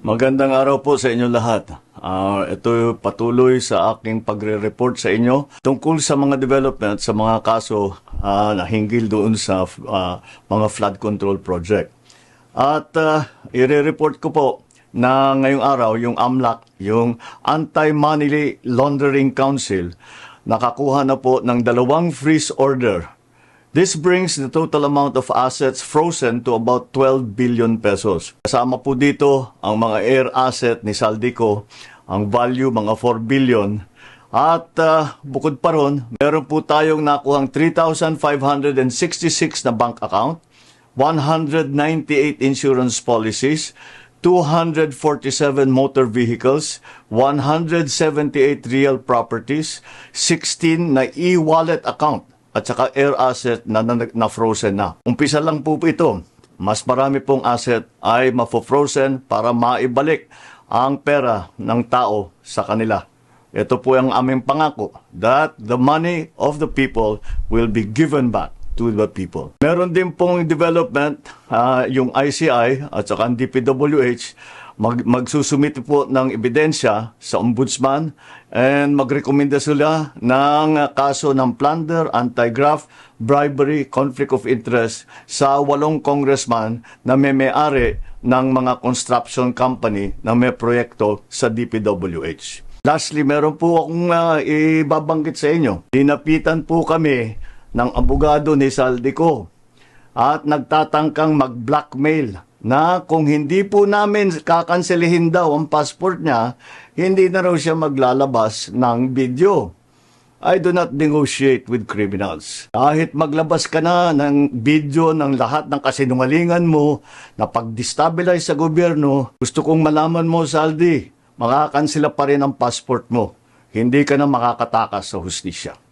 Magandang araw po sa inyo lahat. Ito patuloy sa aking pagre-report sa inyo tungkol sa mga development sa mga kaso na hinggil doon sa mga flood control project. At i-report ko po na ngayong araw yung AMLAC, yung Anti-Money Laundering Council, nakakuha na po ng 2 freeze order. This brings the total amount of assets frozen to about 12 billion pesos. Kasama po dito ang mga air asset ni Saldico, ang value mga 4 billion. At bukod pa ron, meron po tayong nakuhang 3,566 na bank account, 198 insurance policies, 247 motor vehicles, 178 real properties, 16 na e-wallet account, at saka air asset na frozen na. Umpisa lang po ito. Mas marami pong asset ay mafo-frozen para maibalik ang pera ng tao sa kanila. Ito po ang aming pangako that the money of the people will be given back to the people. Meron din pong development, yung ICI at saka ang DPWH, magsusumite po ng ebidensya sa ombudsman and magrekomenda sila ng kaso ng plunder, anti-graft, bribery, conflict of interest sa 8 congressman na may-ari ng mga construction company na may proyekto sa DPWH. Lastly, meron po akong ibabanggit sa inyo. Dinapitan po kami ng abogado ni Saldico at nagtatangkang mag-blackmail na kung hindi po namin kakanselihin daw ang passport niya, hindi na raw siya maglalabas ng video. I do not negotiate with criminals. Kahit maglabas ka na ng video ng lahat ng kasinungalingan mo na pag-destabilize sa gobyerno, gusto kong malaman mo, Saldi, makakansela pa rin ang passport mo. Hindi ka na makakatakas sa hustisya.